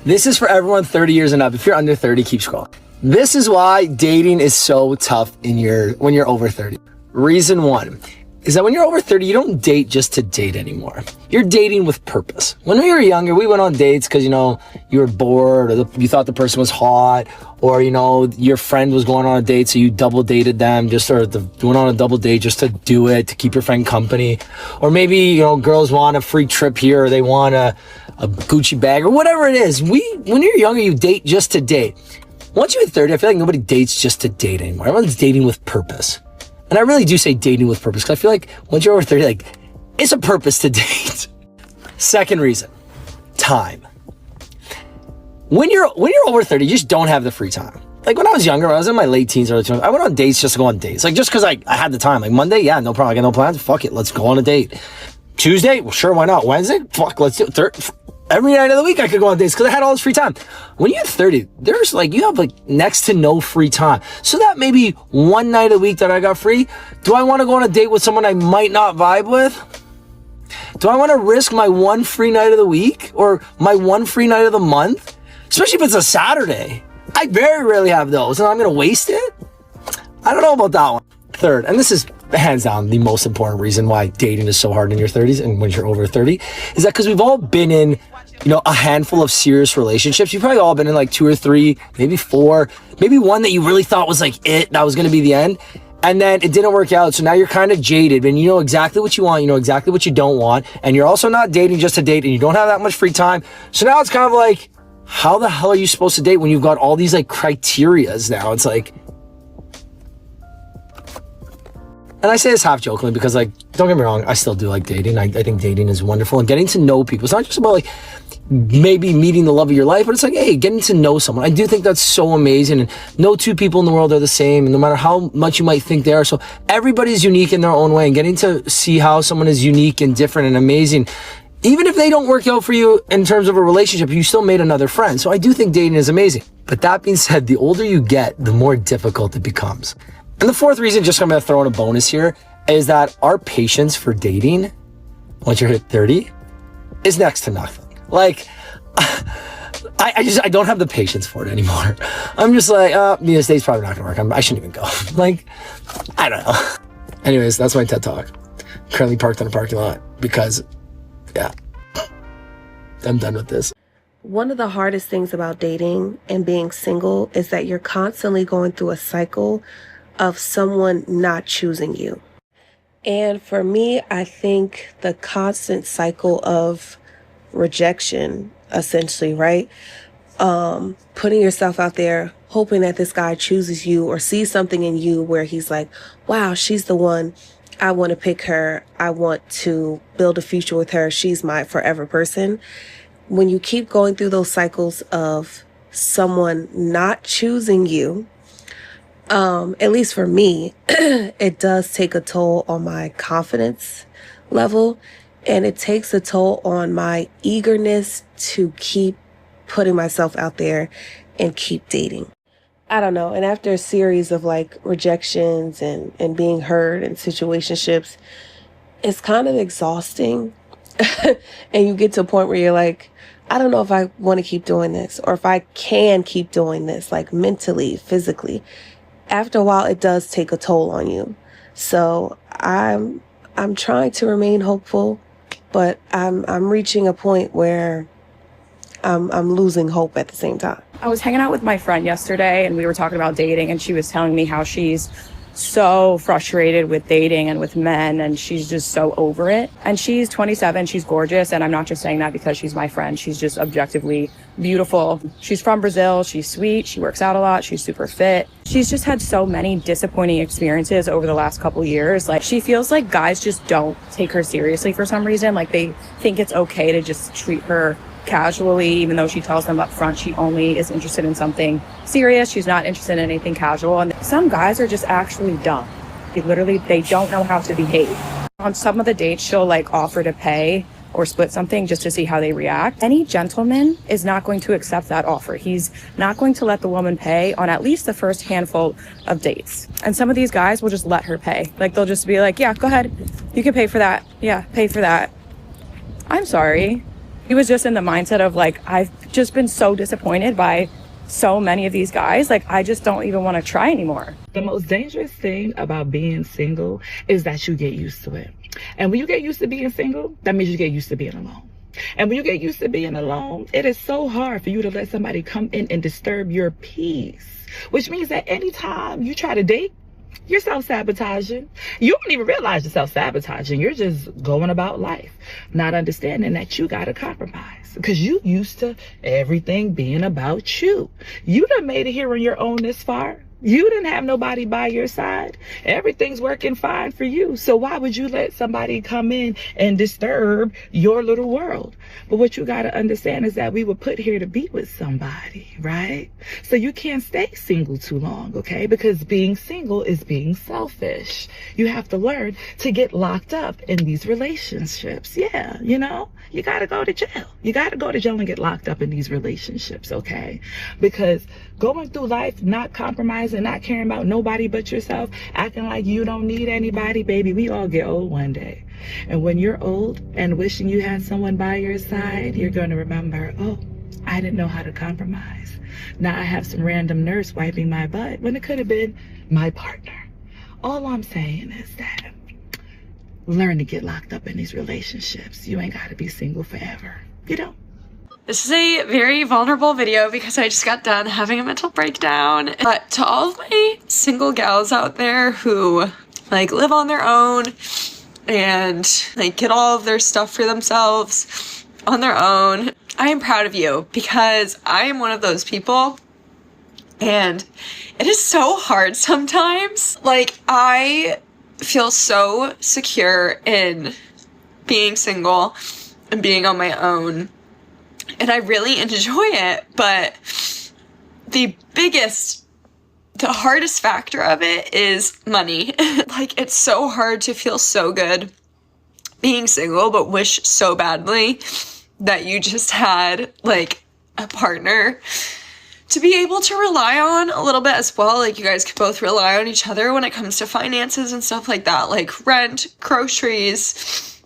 This is for everyone 30 years and up. If you're under 30, keep scrolling. This is why dating is so tough when you're over 30. Reason one is that when you're over 30, you don't date just to date anymore. You're dating with purpose. When we were younger, we went on dates because, you were bored, or you thought the person was hot, or, your friend was going on a date, so you double dated them, went on a double date just to do it, to keep your friend company. Or maybe, girls want a free trip here, or they want a Gucci bag, or whatever it is. When you're younger, you date just to date. Once you hit 30, I feel like nobody dates just to date anymore. Everyone's dating with purpose. And I really do say dating with purpose, because I feel like once you're over 30, it's a purpose to date. Second reason, time. When you're over 30, you just don't have the free time. Like when I was younger, when I was in my late teens, early 20s, I went on dates just to go on dates. Like just because I had the time. Like Monday, yeah, no problem. I got no plans. Fuck it, let's go on a date. Tuesday, well, sure, why not? Wednesday, fuck, let's do it. Every night of the week I could go on dates because I had all this free time. When you're 30, you have next to no free time. So that maybe one night a week that I got free, do I want to go on a date with someone I might not vibe with? Do I want to risk my one free night of the week or my one free night of the month? Especially if it's a Saturday. I very rarely have those and I'm going to waste it? I don't know about that one. Third, and this is hands down the most important reason why dating is so hard in your 30s and when you're over 30, is that because we've all been in a handful of serious relationships. You've probably all been in 2 or 3, maybe 4, maybe one that you really thought was that was going to be the end. And then it didn't work out. So now you're kind of jaded and you know exactly what you want. You know exactly what you don't want. And you're also not dating just to date and you don't have that much free time. So now it's kind of how the hell are you supposed to date when you've got all these criterias now? It's and I say this half jokingly because don't get me wrong, I still do like dating. I think dating is wonderful and getting to know people. It's not just about maybe meeting the love of your life, but it's hey, getting to know someone. I do think that's so amazing, and no two people in the world are the same, and no matter how much you might think they are. So everybody's unique in their own way, and getting to see how someone is unique and different and amazing, even if they don't work out for you in terms of a relationship, you still made another friend. So I do think dating is amazing. But that being said, the older you get, the more difficult it becomes. And the fourth reason, just I'm going to throw in a bonus here, is that our patience for dating, once you're hit 30, is next to nothing. I don't have the patience for it anymore. I'm just this date's probably not going to work. I shouldn't even go. I don't know. Anyways, that's my TED Talk. Currently parked in a parking lot because, I'm done with this. One of the hardest things about dating and being single is that you're constantly going through a cycle of someone not choosing you. And for me, I think the constant cycle of rejection, essentially, right? Putting yourself out there, hoping that this guy chooses you or sees something in you where he's like, wow, she's the one. I want to pick her. I want to build a future with her. She's my forever person. When you keep going through those cycles of someone not choosing you, at least for me, it does take a toll on my confidence level, and it takes a toll on my eagerness to keep putting myself out there and keep dating. I don't know. And after a series of rejections and being hurt in situationships, it's kind of exhausting. And you get to a point where you're I don't know if I want to keep doing this or if I can keep doing this, mentally, physically. After a while, it does take a toll on you. So I'm trying to remain hopeful, but I'm reaching a point where I'm losing hope at the same time. I was hanging out with my friend yesterday and we were talking about dating, and she was telling me how she's so frustrated with dating and with men, and she's just so over it. And she's 27, she's gorgeous, and I'm not just saying that because she's my friend. She's just objectively beautiful. She's from Brazil, she's sweet, she works out a lot, she's super fit. She's just had so many disappointing experiences over the last couple years. She feels like guys just don't take her seriously for some reason. They think it's okay to just treat her casually, even though she tells them up front she only is interested in something serious. She's not interested in anything casual. And some guys are just actually dumb. They don't know how to behave. On some of the dates, she'll offer to pay or split something just to see how they react. Any gentleman is not going to accept that offer. He's not going to let the woman pay on at least the first handful of dates. And some of these guys will just let her pay. They'll just be yeah, go ahead. You can pay for that. Yeah, pay for that. I'm sorry. He was just in the mindset of I've just been so disappointed by so many of these guys. Like, I just don't even want to try anymore. The most dangerous thing about being single is that you get used to it. And when you get used to being single, that means you get used to being alone. And when you get used to being alone, it is so hard for you to let somebody come in and disturb your peace, which means that anytime you try to date, you're self-sabotaging. You don't even realize you're self-sabotaging. You're just going about life, not understanding that you got to compromise because you used to everything being about you. You done made it here on your own this far. You didn't have nobody by your side. Everything's working fine for you. So why would you let somebody come in and disturb your little world? But what you got to understand is that we were put here to be with somebody, right? So you can't stay single too long, okay? Because being single is being selfish. You have to learn to get locked up in these relationships. Yeah, you know, you got to go to jail. You got to go to jail and get locked up in these relationships, okay? Because going through life, not compromising, not caring about nobody but yourself, acting like you don't need anybody, baby, we all get old one day. And when you're old and wishing you had someone by your side, you're going to remember, oh, I didn't know how to compromise. Now I have some random nurse wiping my butt when it could have been my partner. All I'm saying is that learn to get locked up in these relationships. You ain't got to be single forever. You don't. This is a very vulnerable video because I just got done having a mental breakdown. But to all of my single gals out there who like live on their own and like get all of their stuff for themselves on their own, I am proud of you because I am one of those people and it is so hard sometimes. Like, I feel so secure in being single and being on my own. And I really enjoy it, but the hardest factor of it is money. Like, it's so hard to feel so good being single, but wish so badly that you just had, like, a partner to be able to rely on a little bit as well. Like, you guys could both rely on each other when it comes to finances and stuff like that, like rent, groceries,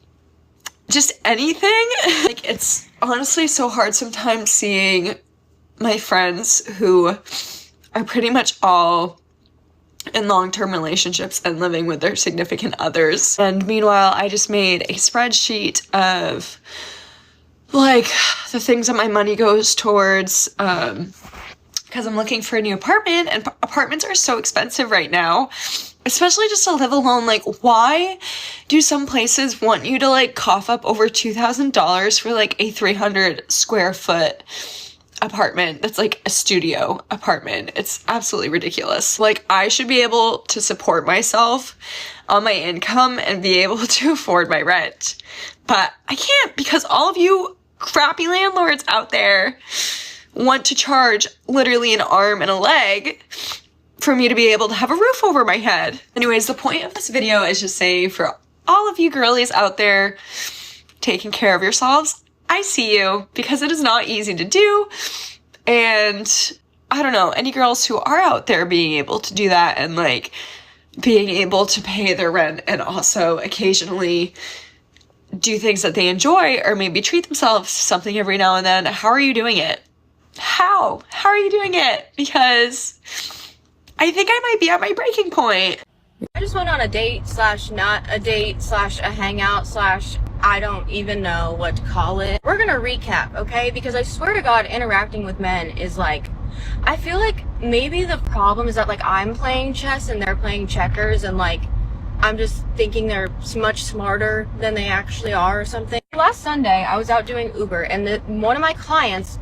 just anything. Like, it's honestly so hard sometimes seeing my friends who are pretty much all in long-term relationships and living with their significant others. And meanwhile, I just made a spreadsheet of like the things that my money goes towards, because I'm looking for a new apartment, and apartments are so expensive right now, especially just to live alone. Like, why do some places want you to like cough up over $2,000 for like a 300 square foot apartment that's like a studio apartment? It's absolutely ridiculous. Like, I should be able to support myself on my income and be able to afford my rent, but I can't because all of you crappy landlords out there want to charge literally an arm and a leg for me to be able to have a roof over my head. Anyways, the point of this video is just saying, for all of you girlies out there taking care of yourselves, I see you, because it is not easy to do. And I don't know, any girls who are out there being able to do that and like being able to pay their rent and also occasionally do things that they enjoy or maybe treat themselves to something every now and then, how are you doing it? How are you doing it? Because I think I might be at my breaking point. I just went on a date slash not a date slash a hangout slash I don't even know what to call it. We're gonna recap, okay? Because I swear to God, interacting with men is like, I feel like maybe the problem is that like I'm playing chess and they're playing checkers, and like I'm just thinking they're much smarter than they actually are or something. Last Sunday, I was out doing Uber, and one of my customers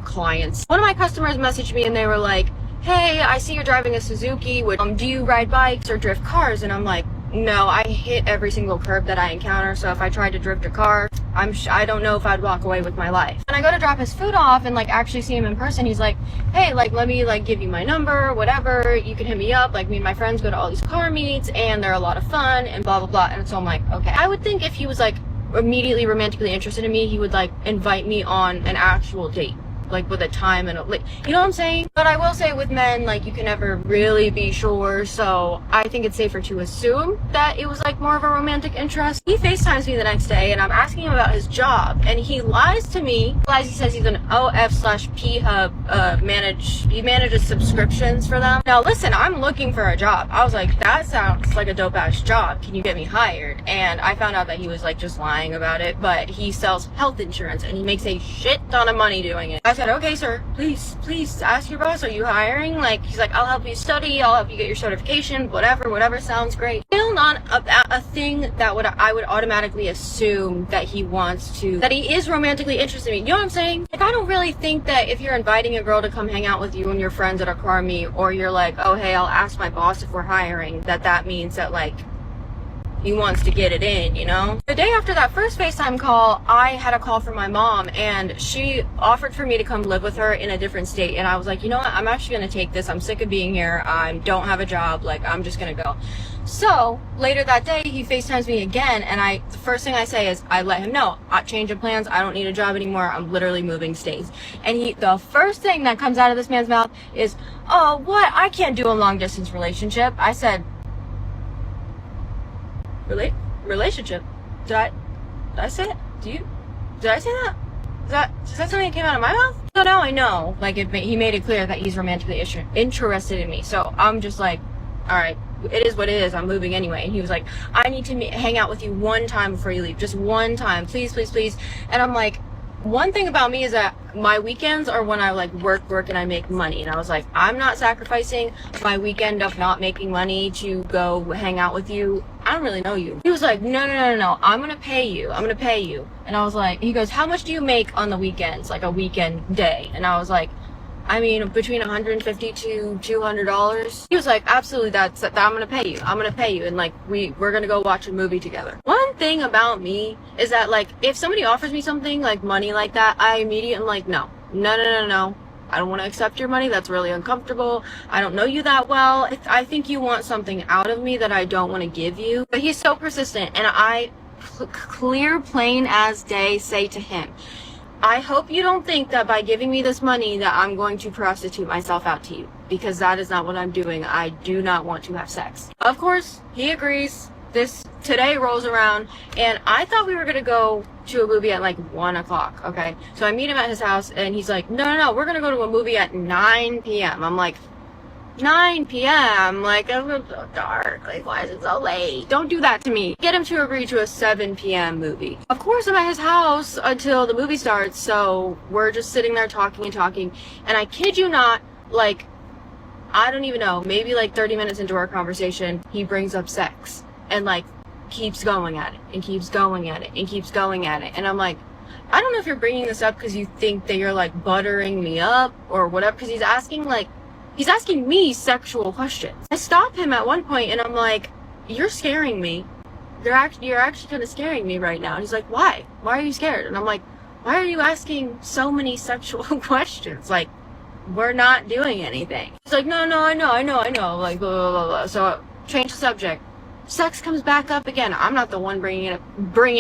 messaged me and they were like, hey, I see you're driving a Suzuki. Do you ride bikes or drift cars? And I'm like, no, I hit every single curb that I encounter. So if I tried to drift a car, I don't know if I'd walk away with my life. And I go to drop his food off and like actually see him in person. He's like, hey, like, let me like give you my number, whatever. You can hit me up. Like, me and my friends go to all these car meets and they're a lot of fun and blah, blah, blah. And so I'm like, okay. I would think if he was like immediately romantically interested in me, he would like invite me on an actual date. like with a time and like, you know what I'm saying? But I will say with men, like you can never really be sure, so I think it's safer to assume that it was like more of a romantic interest. He FaceTimes me the next day and I'm asking him about his job and he lies to me. He says he's an OF/P Hub he manages subscriptions for them. Now listen, I'm looking for a job. I was like, that sounds like a dope ass job. Can you get me hired? And I found out that he was like just lying about it, but he sells health insurance and he makes a shit ton of money doing it. I said, okay, sir, please ask your boss, are you hiring? Like, he's like, I'll help you study, I'll help you get your certification, whatever, sounds great. Still not a thing that I would automatically assume that he is romantically interested in me. You know what I'm saying? Like, I don't really think that if you're inviting a girl to come hang out with you and your friends at a car meet, or you're like, oh, hey, I'll ask my boss if we're hiring, that means that, like, he wants to get it in, you know? The day after that first FaceTime call, I had a call from my mom and she offered for me to come live with her in a different state. And I was like, you know what? I'm actually gonna take this. I'm sick of being here. I don't have a job. Like, I'm just gonna go. So later that day, he FaceTimes me again. And the first thing I say is, I let him know, change of plans. I don't need a job anymore. I'm literally moving states. And the first thing that comes out of this man's mouth is, oh, what? I can't do a long distance relationship. I said, relationship? Did I say it? Did I say that? Is that something that came out of my mouth? So now I know, like, he made it clear that he's romantically interested in me. So I'm just like, all right, it is what it is. I'm moving anyway. And he was like, I need to hang out with you one time before you leave. Just one time. Please, please, please. And I'm like, one thing about me is that my weekends are when I like work and I make money. And I was like, I'm not sacrificing my weekend of not making money to go hang out with you. I don't really know you. He was like, no. I'm going to pay you. And I was like, he goes, how much do you make on the weekends? Like a weekend day. And I was like, I mean, between $150 to $200. He was like, absolutely, I'm gonna pay you. And like, we're gonna go watch a movie together. One thing about me is that, like, if somebody offers me something like money like that, I immediately am like, no. I don't want to accept your money. That's really uncomfortable. I don't know you that well. I think you want something out of me that I don't want to give you. But he's so persistent, and I clear, plain as day, say to him, I hope you don't think that by giving me this money that I'm going to prostitute myself out to you, because that is not what I'm doing. I do not want to have sex. Of course, he agrees. Today rolls around, and I thought we were going to go to a movie at like 1 o'clock, okay? So I meet him at his house, and he's like, no, we're going to go to a movie at 9 p.m. I'm like, 9 p.m.? Like, it's a little dark. Like, why is it so late? Don't do that to me. Get him to agree to a 7 p.m. movie. Of course, I'm at his house until the movie starts, so we're just sitting there talking. And I kid you not, like, I don't even know, maybe like 30 minutes into our conversation, he brings up sex. And, like, keeps going at it, and keeps going at it, and keeps going at it. And I'm like, I don't know if you're bringing this up because you think that you're, like, buttering me up or whatever, because he's asking me sexual questions. I stop him at one point and I'm like, you're scaring me. You're actually kind of scaring me right now. And he's like, why? Why are you scared? And I'm like, why are you asking so many sexual questions? Like, we're not doing anything. He's like, no, I know. Like, blah, blah, blah, blah. So change the subject. Sex comes back up again. I'm not the one bringing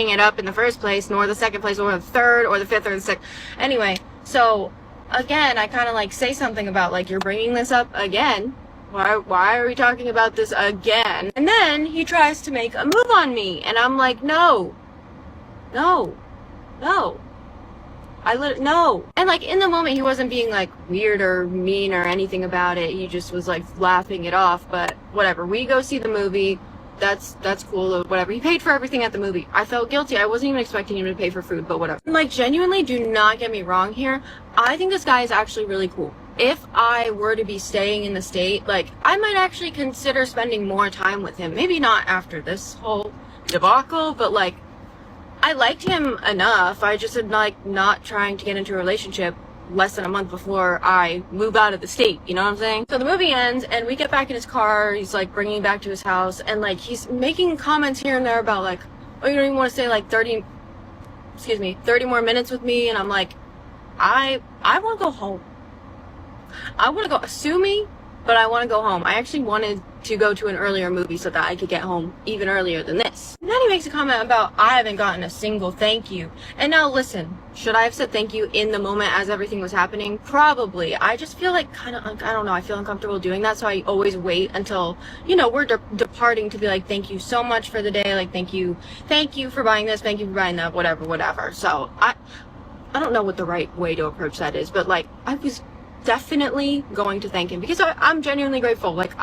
it up in the first place, nor the second place, or the third, or the fifth, or the sixth. Anyway, so again, I kind of like say something about like, you're bringing this up again. Why are we talking about this again? And then he tries to make a move on me, and I'm like, no. No. And like in the moment, he wasn't being like weird or mean or anything about it. He just was like laughing it off. But whatever. We go see the movie. That's cool or whatever. He paid for everything at the movie. I felt guilty. I wasn't even expecting him to pay for food, but whatever. Like, genuinely, do not get me wrong here. I think this guy is actually really cool. If I were to be staying in the state, like, I might actually consider spending more time with him. Maybe not after this whole debacle, but like, I liked him enough. I just had like not trying to get into a relationship less than a month before I move out of the state, you know what I'm saying? So the movie ends and we get back in his car. He's like bringing me back to his house, and like he's making comments here and there about like, oh, you don't even want to stay like 30 more minutes with me. And I'm like, I want to go home. I want to go. Sue me but I want to go home. I actually wanted to go to an earlier movie so that I could get home even earlier than this. And then he makes a comment about, I haven't gotten a single thank you. And now listen, should I have said thank you in the moment as everything was happening? Probably. I just feel like I don't know, I feel uncomfortable doing that, so I always wait until, you know, we're departing to be like, thank you so much for the day, like, thank you for buying this, thank you for buying that, whatever. So I don't know what the right way to approach that is, but like, I was definitely going to thank him because I'm genuinely grateful. Like,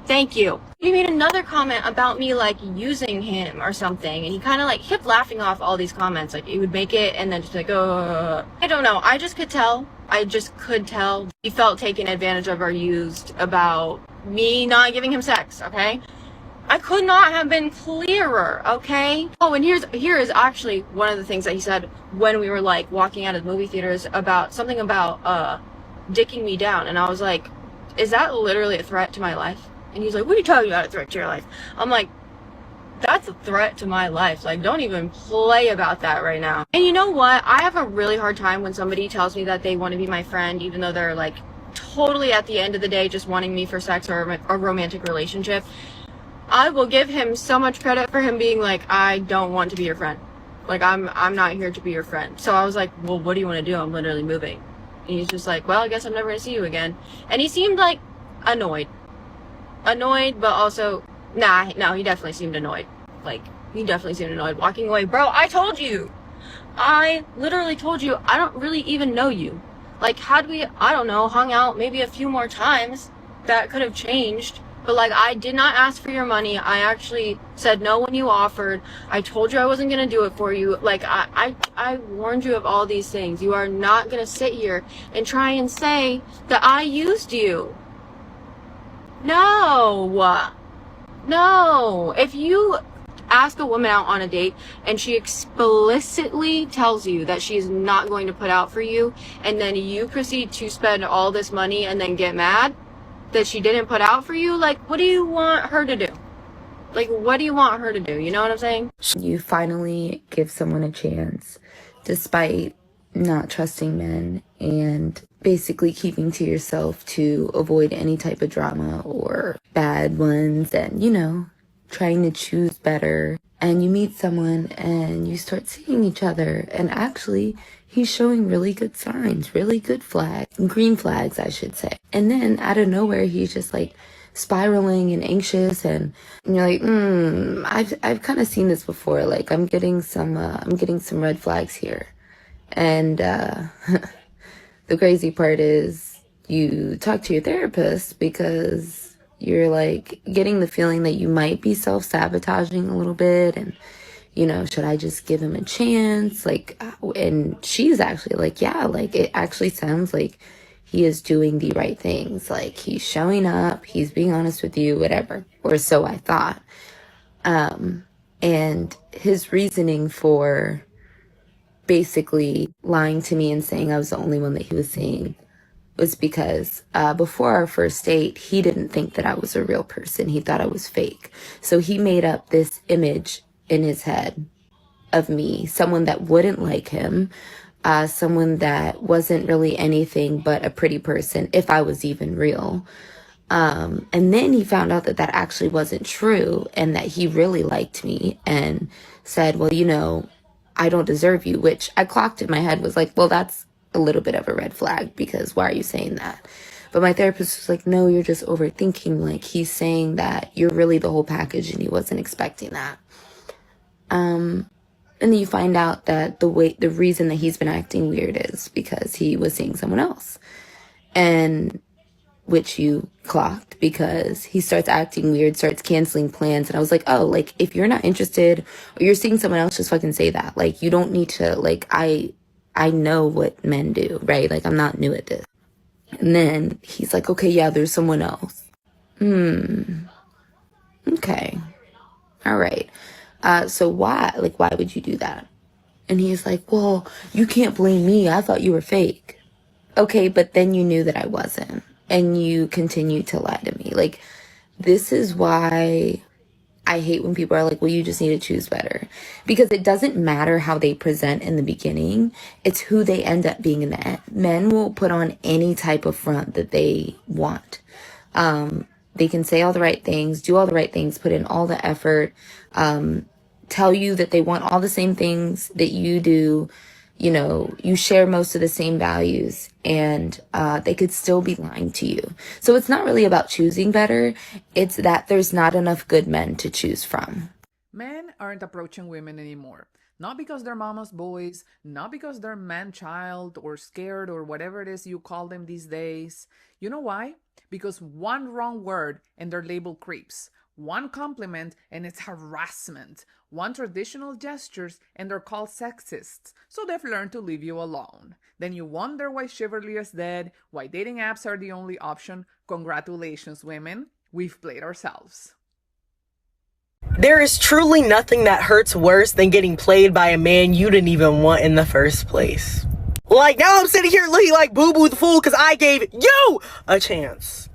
thank you. He made another comment about me like using him or something, and he kind of like kept laughing off all these comments. Like, he would make it and then just like, I don't know. I just could tell he felt taken advantage of or used about me not giving him sex. Okay, I could not have been clearer, okay? Oh, and here is actually one of the things that he said when we were like walking out of the movie theaters about something about dicking me down, and I was like, is that literally a threat to my life? And he's like, what are you talking about, a threat to your life? I'm like, that's a threat to my life. Like, don't even play about that right now. And you know what? I have a really hard time when somebody tells me that they want to be my friend, even though they're like totally at the end of the day just wanting me for sex or a romantic relationship. I will give him so much credit for him being like, I don't want to be your friend. Like, I'm not here to be your friend. So I was like, well, what do you want to do? I'm literally moving. And he's just like, well, I guess I'm never going to see you again. And he seemed like annoyed, but also, no, he definitely seemed annoyed. Like, he definitely seemed annoyed walking away. Bro, I literally told you, I don't really even know you. Like, had we, I don't know, hung out maybe a few more times, that could have changed. But like, I did not ask for your money. I actually said no when you offered. I told you I wasn't going to do it for you. Like, I warned you of all these things. You are not going to sit here and try and say that I used you. No. If you ask a woman out on a date and she explicitly tells you that she's not going to put out for you, and then you proceed to spend all this money and then get mad that she didn't put out for you, like, what do you want her to do? Like, what do you want her to do? You know what I'm saying? You finally give someone a chance despite not trusting men and basically keeping to yourself to avoid any type of drama or bad ones, and, you know, trying to choose better. And you meet someone and you start seeing each other, and actually he's showing really good signs, really good flags, green flags, I should say. And then out of nowhere, he's just like spiraling and anxious, and you're like, I've kind of seen this before. Like, I'm getting some red flags here. And the crazy part is you talk to your therapist because you're like getting the feeling that you might be self-sabotaging a little bit, and, you know, should I just give him a chance? Like, and she's actually like, yeah, like, it actually sounds like he is doing the right things. Like, he's showing up, he's being honest with you, whatever. Or so I thought. And his reasoning for basically lying to me and saying I was the only one that he was seeing was because before our first date, he didn't think that I was a real person. He thought I was fake. So he made up this image in his head of me, someone that wouldn't like him, someone that wasn't really anything but a pretty person, if I was even real. And then he found out that that actually wasn't true, and that he really liked me and said, well, you know, I don't deserve you, which I clocked in my head was like, well, that's a little bit of a red flag, because why are you saying that? But my therapist was like, no, you're just overthinking. Like, he's saying that you're really the whole package and he wasn't expecting that. And then you find out that the reason that he's been acting weird is because he was seeing someone else, and which you clocked, because he starts acting weird, starts canceling plans. And I was like, oh, like, if you're not interested or you're seeing someone else, just fucking say that. Like, you don't need to, like, I know what men do, right? Like, I'm not new at this. And then he's like, okay, yeah, there's someone else. Okay. All right. So why would you do that? And he's like, well, you can't blame me. I thought you were fake. Okay, but then you knew that I wasn't, and you continue to lie to me. Like, this is why I hate when people are like, well, you just need to choose better. Because it doesn't matter how they present in the beginning. It's who they end up being in the end. Men will put on any type of front that they want. They can say all the right things, do all the right things, put in all the effort, tell you that they want all the same things that you do. You know, you share most of the same values, and they could still be lying to you. So it's not really about choosing better. It's that there's not enough good men to choose from. Men aren't approaching women anymore. Not because they're mama's boys, not because they're man-child or scared or whatever it is you call them these days. You know why? Because one wrong word and they're labeled creeps. One compliment and it's harassment. One traditional gestures and they're called sexists. So they've learned to leave you alone. Then you wonder why chivalry is dead, why dating apps are the only option. Congratulations, women. We've played ourselves. There is truly nothing that hurts worse than getting played by a man you didn't even want in the first place. Like, now I'm sitting here looking like Boo Boo the Fool because I gave you a chance.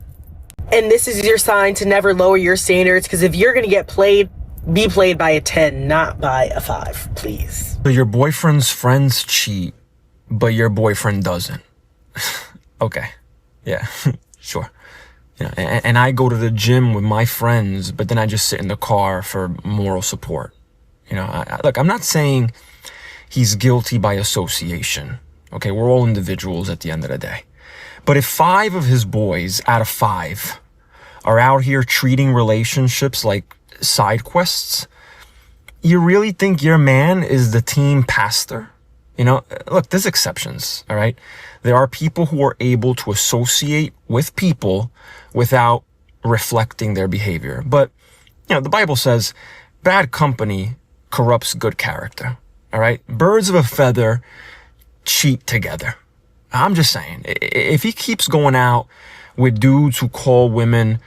And this is your sign to never lower your standards, because if you're going to get played, be played by a 10, not by a 5, please. So your boyfriend's friends cheat, but your boyfriend doesn't. Okay. Yeah, sure. You know, and I go to the gym with my friends, but then I just sit in the car for moral support. You know, look, I'm not saying he's guilty by association. Okay, we're all individuals at the end of the day. But if 5 of his boys out of 5 are out here treating relationships like side quests, you really think your man is the team pastor? You know, look, there's exceptions, all right? There are people who are able to associate with people without reflecting their behavior. But, you know, the Bible says bad company corrupts good character, all right? Birds of a feather cheat together. I'm just saying, if he keeps going out with dudes who call women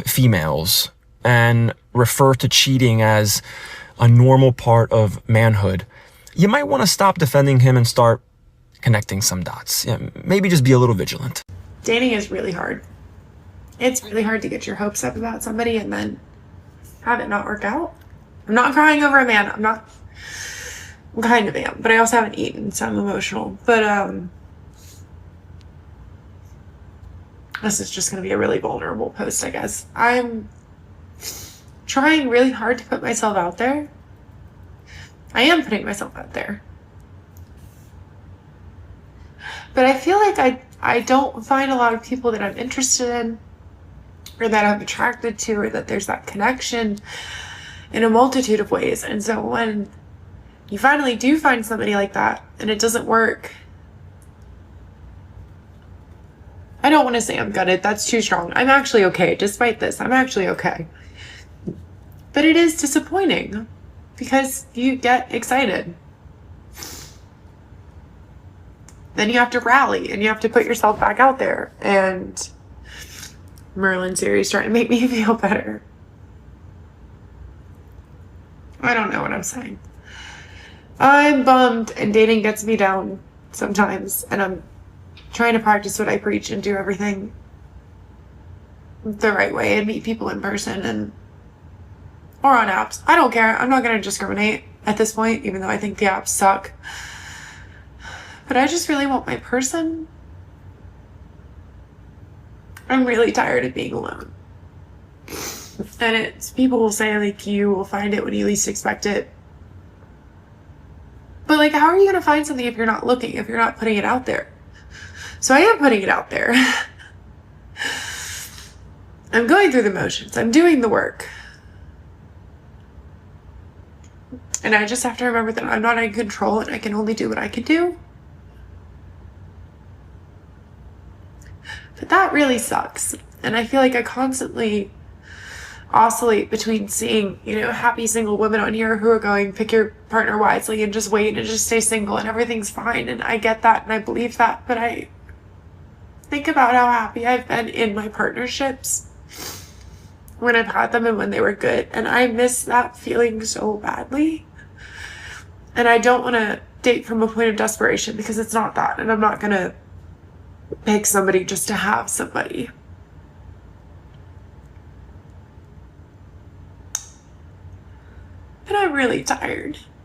females and refer to cheating as a normal part of manhood, you might want to stop defending him and start connecting some dots. Yeah, maybe just be a little vigilant. Dating is really hard. It's really hard to get your hopes up about somebody and then have it not work out. I'm not crying over a man. I'm kind of am, but I also haven't eaten, so I'm emotional. But this is just going to be a really vulnerable post, I guess. I'm trying really hard to put myself out there. I am putting myself out there. But I feel like I don't find a lot of people that I'm interested in, or that I'm attracted to, or that there's that connection in a multitude of ways. And so when you finally do find somebody like that and it doesn't work, I don't want to say I'm gutted. That's too strong. I'm actually okay. Despite this, I'm actually okay. But it is disappointing because you get excited. Then you have to rally and you have to put yourself back out there. And Merlin series trying to make me feel better. I don't know what I'm saying. I'm bummed and dating gets me down sometimes. And I'm trying to practice what I preach and do everything the right way and meet people in person or on apps. I don't care. I'm not going to discriminate at this point, even though I think the apps suck. But I just really want my person. I'm really tired of being alone. And it's, people will say, like, you will find it when you least expect it. But, like, how are you going to find something if you're not looking, if you're not putting it out there? So I am putting it out there. I'm going through the motions. I'm doing the work. And I just have to remember that I'm not in control and I can only do what I can do. But that really sucks. And I feel like I constantly oscillate between seeing, happy single women on here who are going, pick your partner wisely and just wait and just stay single and everything's fine. And I get that and I believe that. But I think about how happy I've been in my partnerships when I've had them and when they were good. And I miss that feeling so badly. And I don't want to date from a point of desperation because it's not that. And I'm not going to pick somebody just to have somebody. And I'm really tired.